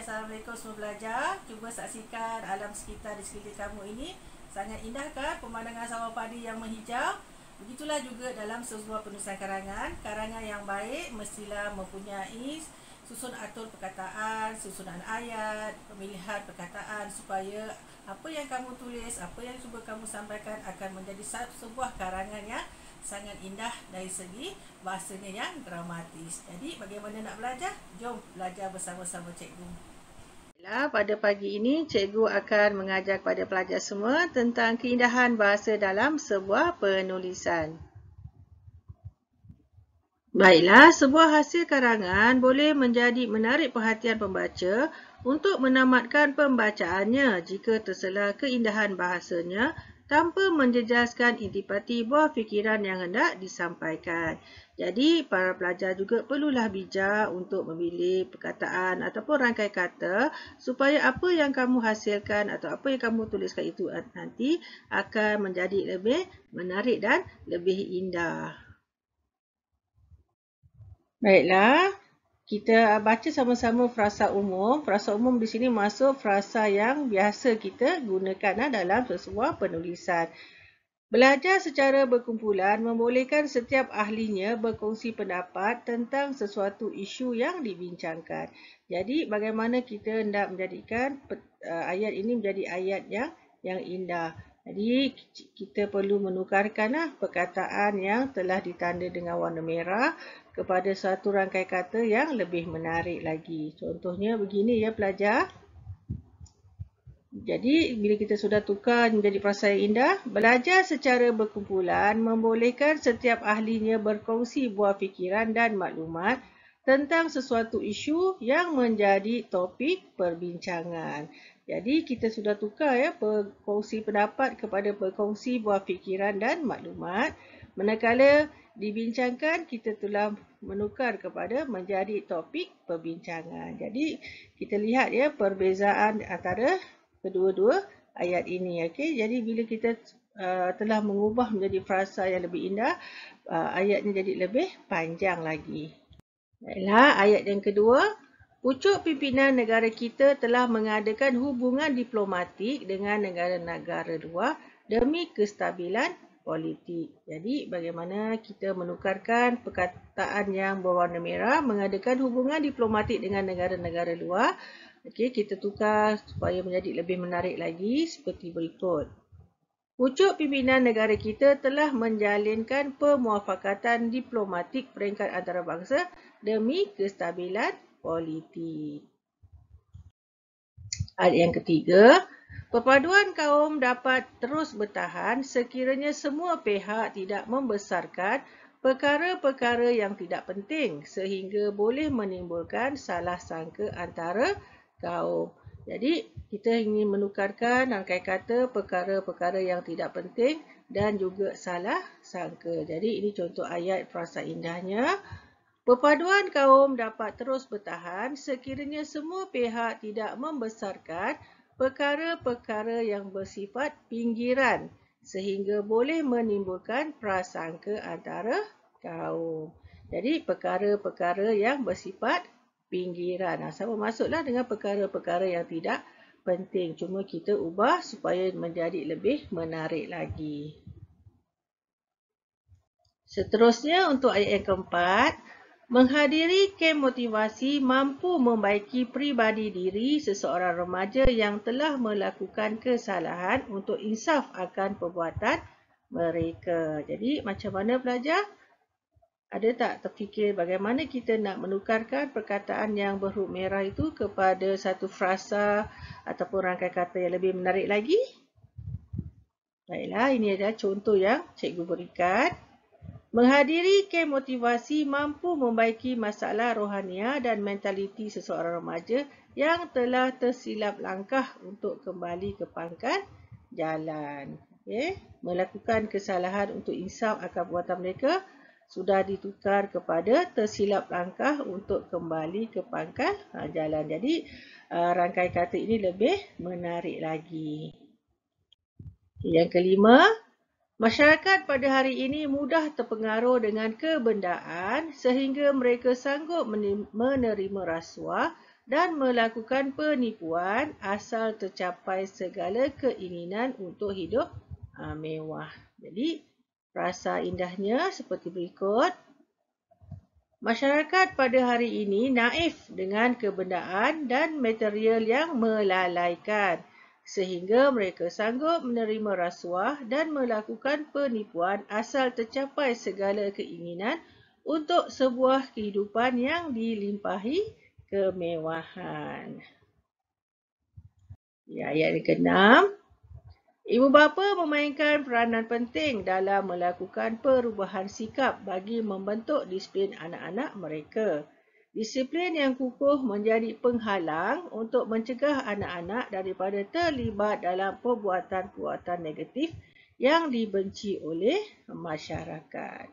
Assalamualaikum semua pelajar. Cuba saksikan alam sekitar di sekeliling kamu ini. Sangat indah kan pemandangan sawah padi yang menghijau. Begitulah juga dalam sebuah penulisan karangan. Karangan yang baik mestilah mempunyai susun atur perkataan, susunan ayat, pemilihan perkataan supaya apa yang kamu tulis, apa yang cuba kamu sampaikan akan menjadi sebuah karangan yang sangat indah dari segi bahasanya yang dramatis. Jadi bagaimana nak belajar? Jom belajar bersama-sama cikgu. Pada pagi ini cikgu akan mengajar kepada pelajar semua tentang keindahan bahasa dalam sebuah penulisan. Baiklah, sebuah hasil karangan boleh menjadi menarik perhatian pembaca untuk menamatkan pembacaannya jika terselah keindahan bahasanya tanpa menjejaskan intipati buah fikiran yang hendak disampaikan. Jadi, para pelajar juga perlulah bijak untuk memilih perkataan ataupun rangkai kata supaya apa yang kamu hasilkan atau apa yang kamu tuliskan itu nanti akan menjadi lebih menarik dan lebih indah. Baiklah, kita baca sama-sama frasa umum. Frasa umum di sini masuk frasa yang biasa kita gunakan dalam sebuah penulisan. Belajar secara berkumpulan membolehkan setiap ahlinya berkongsi pendapat tentang sesuatu isu yang dibincangkan. Jadi, bagaimana kita hendak menjadikan ayat ini menjadi ayat yang indah. Jadi, kita perlu menukarkan perkataan yang telah ditanda dengan warna merah kepada satu rangkai kata yang lebih menarik lagi. Contohnya begini ya pelajar. Jadi, bila kita sudah tukar menjadi frasa yang indah, belajar secara berkumpulan membolehkan setiap ahlinya berkongsi buah fikiran dan maklumat tentang sesuatu isu yang menjadi topik perbincangan. Jadi, kita sudah tukar ya berkongsi pendapat kepada berkongsi buah fikiran dan maklumat. Manakala dibincangkan, kita telah menukar kepada menjadi topik perbincangan. Jadi, kita lihat ya perbezaan antara kedua-dua ayat ini. Okay? Jadi bila kita telah mengubah menjadi frasa yang lebih indah, ayatnya jadi lebih panjang lagi. Baiklah, ayat yang kedua. Pucuk pimpinan negara kita telah mengadakan hubungan diplomatik dengan negara-negara luar demi kestabilan politik. Jadi bagaimana kita menukarkan perkataan yang berwarna merah, mengadakan hubungan diplomatik dengan negara-negara luar. Okey, kita tukar supaya menjadi lebih menarik lagi seperti berikut. Pucuk pimpinan negara kita telah menjalinkan pemuafakatan diplomatik peringkat antarabangsa demi kestabilan politik. Ayat yang ketiga, perpaduan kaum dapat terus bertahan sekiranya semua pihak tidak membesarkan perkara-perkara yang tidak penting sehingga boleh menimbulkan salah sangka antara kaum. Jadi, kita ingin menukarkan rangkai kata perkara-perkara yang tidak penting dan juga salah sangka. Jadi, ini contoh ayat frasa indahnya. Perpaduan kaum dapat terus bertahan sekiranya semua pihak tidak membesarkan perkara-perkara yang bersifat pinggiran sehingga boleh menimbulkan prasangka antara kaum. Jadi, perkara-perkara yang bersifat pinggiran. Sama masuklah dengan perkara-perkara yang tidak penting. Cuma kita ubah supaya menjadi lebih menarik lagi. Seterusnya untuk ayat yang keempat. Menghadiri kem motivasi mampu membaiki pribadi diri seseorang remaja yang telah melakukan kesalahan untuk insaf akan perbuatan mereka. Jadi macam mana pelajar? Ada tak terfikir bagaimana kita nak menukarkan perkataan yang berhuruf merah itu kepada satu frasa ataupun rangkai kata yang lebih menarik lagi? Baiklah, ini adalah contoh yang cikgu berikan. Menghadiri kem motivasi mampu membaiki masalah rohania dan mentaliti seseorang remaja yang telah tersilap langkah untuk kembali ke pangkal jalan. Okay? Melakukan kesalahan untuk insaf akan perbuatan mereka sudah ditukar kepada tersilap langkah untuk kembali ke pangkal jalan. Jadi, rangkai kata ini lebih menarik lagi. Yang kelima, masyarakat pada hari ini mudah terpengaruh dengan kebendaan sehingga mereka sanggup menerima rasuah dan melakukan penipuan asal tercapai segala keinginan untuk hidup mewah. Jadi, frasa indahnya seperti berikut. Masyarakat pada hari ini naif dengan kebendaan dan material yang melalaikan, sehingga mereka sanggup menerima rasuah dan melakukan penipuan asal tercapai segala keinginan untuk sebuah kehidupan yang dilimpahi kemewahan. Ayat yang ke-6. Ibu bapa memainkan peranan penting dalam melakukan perubahan sikap bagi membentuk disiplin anak-anak mereka. Disiplin yang kukuh menjadi penghalang untuk mencegah anak-anak daripada terlibat dalam perbuatan-perbuatan negatif yang dibenci oleh masyarakat.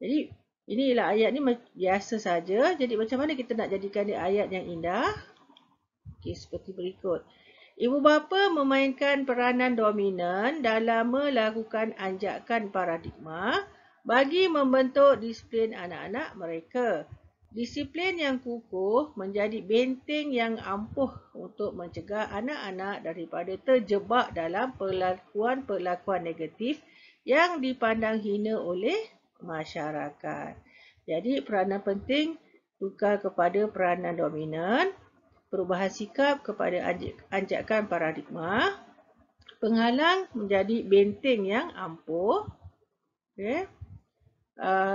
Jadi, inilah ayat ni biasa saja. Jadi, macam mana kita nak jadikan dia ayat yang indah? Okey, seperti berikut. Ibu bapa memainkan peranan dominan dalam melakukan anjakan paradigma bagi membentuk disiplin anak-anak mereka. Disiplin yang kukuh menjadi benteng yang ampuh untuk mencegah anak-anak daripada terjebak dalam perlakuan-perlakuan negatif yang dipandang hina oleh masyarakat. Jadi peranan penting tukar kepada peranan dominan, perubahan sikap kepada anjakan paradigma, penghalang menjadi benteng yang ampuh. Okay.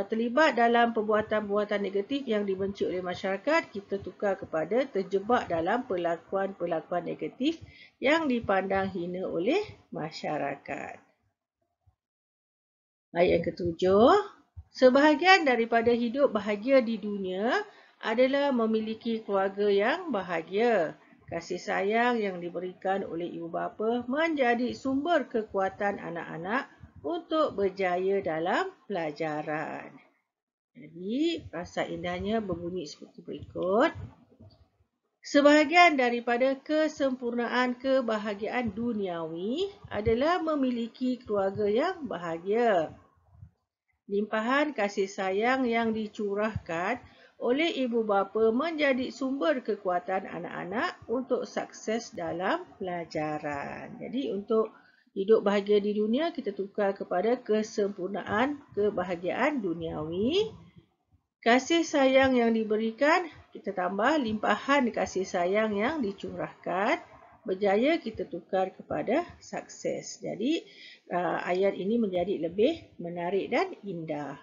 Terlibat dalam perbuatan-perbuatan negatif yang dibenci oleh masyarakat, kita tukar kepada terjebak dalam perlakuan-perlakuan negatif yang dipandang hina oleh masyarakat. Ayat yang ke-7. Sebahagian daripada hidup bahagia di dunia adalah memiliki keluarga yang bahagia. Kasih sayang yang diberikan oleh ibu bapa menjadi sumber kekuatan anak-anak untuk berjaya dalam pelajaran. Jadi, frasa indahnya berbunyi seperti berikut. Sebahagian daripada kesempurnaan kebahagiaan duniawi adalah memiliki keluarga yang bahagia. Limpahan kasih sayang yang dicurahkan oleh ibu bapa menjadi sumber kekuatan anak-anak untuk sukses dalam pelajaran. Jadi untuk hidup bahagia di dunia, kita tukar kepada kesempurnaan kebahagiaan duniawi. Kasih sayang yang diberikan, kita tambah limpahan kasih sayang yang dicurahkan. Berjaya, kita tukar kepada sukses. Jadi ayat ini menjadi lebih menarik dan indah.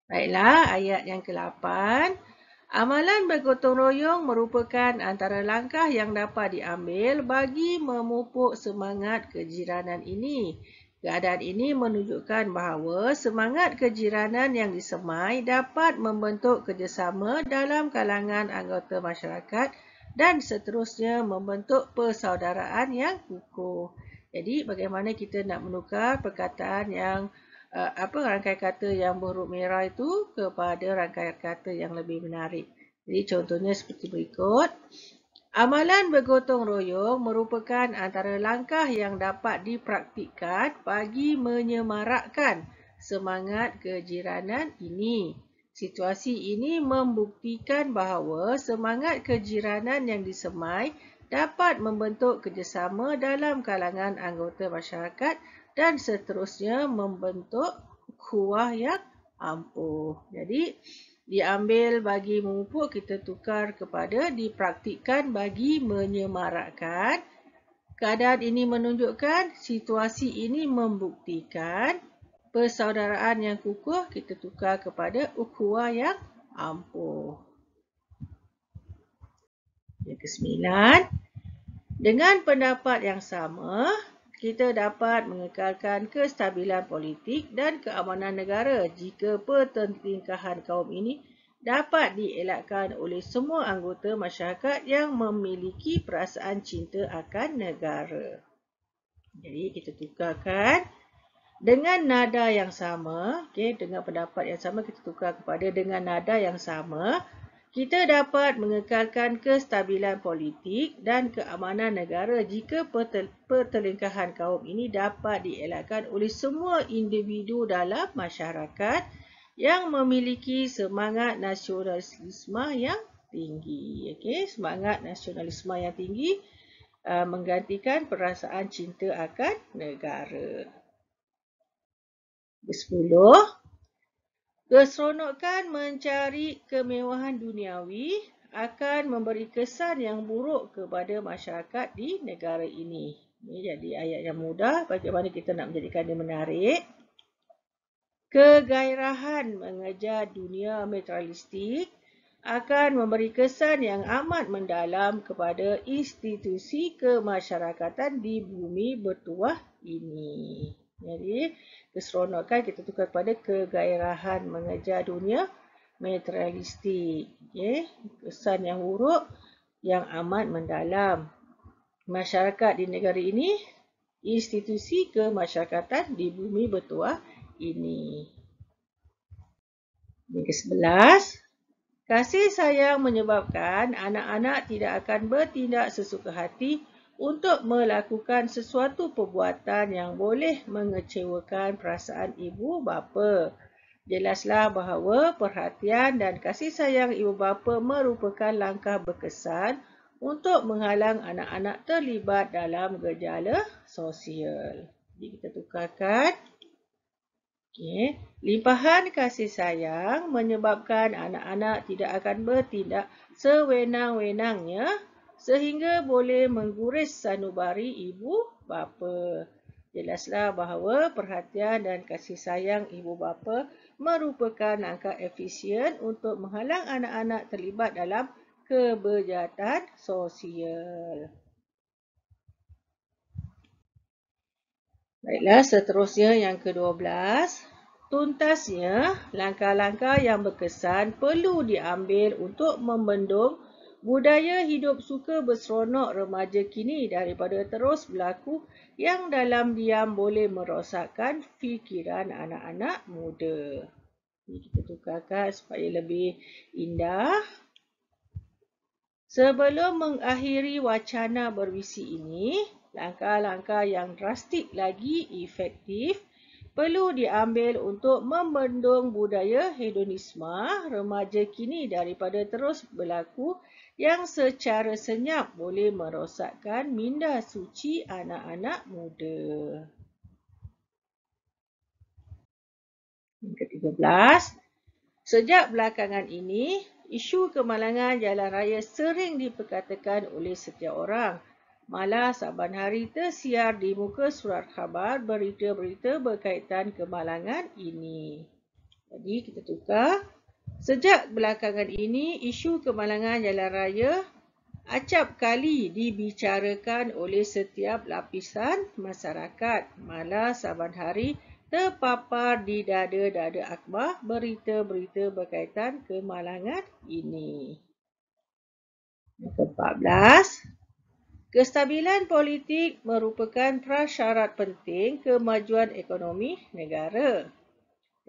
Baiklah, ayat yang ke-8. Amalan bergotong royong merupakan antara langkah yang dapat diambil bagi memupuk semangat kejiranan ini. Keadaan ini menunjukkan bahawa semangat kejiranan yang disemai dapat membentuk kerjasama dalam kalangan anggota masyarakat dan seterusnya membentuk persaudaraan yang kukuh. Jadi, bagaimana kita nak menukar perkataan yang rangkaian kata yang berhuruf merah itu kepada rangkaian kata yang lebih menarik. Jadi contohnya seperti berikut. Amalan bergotong royong merupakan antara langkah yang dapat dipraktikkan bagi menyemarakkan semangat kejiranan ini. Situasi ini membuktikan bahawa semangat kejiranan yang disemai dapat membentuk kerjasama dalam kalangan anggota masyarakat dan seterusnya membentuk ukhuwah yang ampuh. Jadi, diambil bagi memupuk, kita tukar kepada dipraktikkan bagi menyemarakkan. Keadaan ini menunjukkan, situasi ini membuktikan. Persaudaraan yang kukuh, kita tukar kepada ukhuwah yang ampuh. Yang ke-9. Dengan pendapat yang sama, kita dapat mengekalkan kestabilan politik dan keamanan negara jika pertelingkahan kaum ini dapat dielakkan oleh semua anggota masyarakat yang memiliki perasaan cinta akan negara. Jadi kita tukarkan dengan nada yang sama, dengan pendapat yang sama kita tukar kepada dengan nada yang sama. Kita dapat mengekalkan kestabilan politik dan keamanan negara jika pertelingkahan kaum ini dapat dielakkan oleh semua individu dalam masyarakat yang memiliki semangat nasionalisme yang tinggi. Okey, semangat nasionalisme yang tinggi menggantikan perasaan cinta akan negara. 10. Keseronokan mencari kemewahan duniawi akan memberi kesan yang buruk kepada masyarakat di negara ini. Ini jadi ayat yang mudah. Bagaimana kita nak menjadikan dia menarik? Kegairahan mengejar dunia materialistik akan memberi kesan yang amat mendalam kepada institusi kemasyarakatan di bumi bertuah ini. Jadi, keseronokan kita tukar pada kegairahan mengejar dunia materialistik. Okay? Kesan yang buruk yang amat mendalam. Masyarakat di negara ini, institusi kemasyarakatan di bumi bertuah ini. Yang ke-11. Kasih sayang menyebabkan anak-anak tidak akan bertindak sesuka hati untuk melakukan sesuatu perbuatan yang boleh mengecewakan perasaan ibu bapa. Jelaslah bahawa perhatian dan kasih sayang ibu bapa merupakan langkah berkesan untuk menghalang anak-anak terlibat dalam gejala sosial. Jadi kita tukarkan. Okay. Limpahan kasih sayang menyebabkan anak-anak tidak akan bertindak sewenang-wenangnya sehingga boleh mengguris sanubari ibu bapa. Jelaslah bahawa perhatian dan kasih sayang ibu bapa merupakan langkah efisien untuk menghalang anak-anak terlibat dalam kebejahatan sosial. Baiklah, seterusnya yang ke-12. Tuntasnya, langkah-langkah yang berkesan perlu diambil untuk membendung budaya hidup suka berseronok remaja kini daripada terus berlaku yang dalam diam boleh merosakkan fikiran anak-anak muda. Ini kita tukarkan supaya lebih indah. Sebelum mengakhiri wacana bervisi ini, langkah-langkah yang drastik lagi efektif perlu diambil untuk membendung budaya hedonisme remaja kini daripada terus berlaku yang secara senyap boleh merosakkan minda suci anak-anak muda. Yang ke-13. Sejak belakangan ini, isu kemalangan jalan raya sering diperkatakan oleh setiap orang. Malah saban hari tersiar di muka surat khabar berita-berita berkaitan kemalangan ini. Jadi kita tukar. Sejak belakangan ini, isu kemalangan jalan raya acap kali dibicarakan oleh setiap lapisan masyarakat. Malah saban hari terpapar di dada-dada akhbar berita-berita berkaitan kemalangan ini. Yang ke-14. Kestabilan politik merupakan prasyarat penting kemajuan ekonomi negara.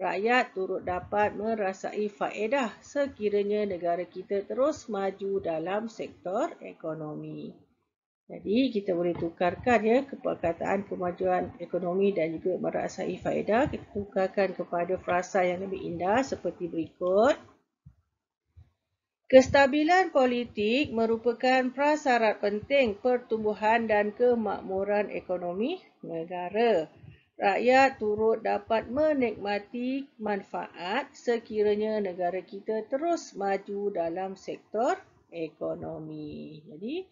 Rakyat turut dapat merasai faedah sekiranya negara kita terus maju dalam sektor ekonomi. Jadi kita boleh tukarkan ya perkataan kemajuan ekonomi dan juga merasai faedah. Kita tukarkan kepada frasa yang lebih indah seperti berikut. Kestabilan politik merupakan prasyarat penting pertumbuhan dan kemakmuran ekonomi negara. Rakyat turut dapat menikmati manfaat sekiranya negara kita terus maju dalam sektor ekonomi. Jadi,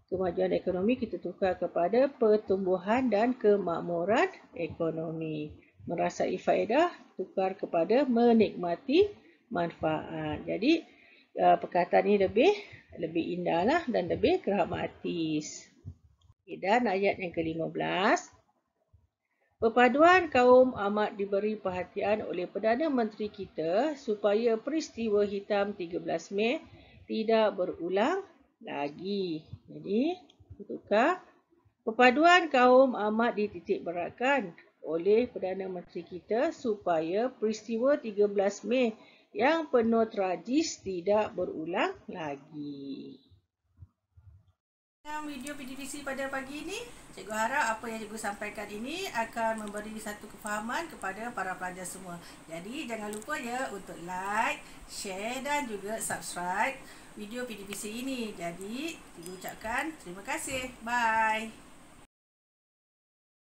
kemajuan ekonomi kita tukar kepada pertumbuhan dan kemakmuran ekonomi. Merasai faedah tukar kepada menikmati manfaat. Jadi perkataan ini lebih indahlah dan lebih gramatis. Dan ayat yang ke-15. Perpaduan kaum amat diberi perhatian oleh Perdana Menteri kita supaya peristiwa hitam 13 Mei tidak berulang lagi. Jadi, tukar. Perpaduan kaum amat dititik beratkan oleh Perdana Menteri kita supaya peristiwa 13 Mei yang penuh tragis tidak berulang lagi. Dalam video PDDC pada pagi ini, cikgu harap apa yang cikgu sampaikan ini akan memberi satu kefahaman kepada para pelajar semua. Jadi, jangan lupa ya untuk like, share dan juga subscribe video PDPC ini. Jadi, diucapkan terima kasih. Bye.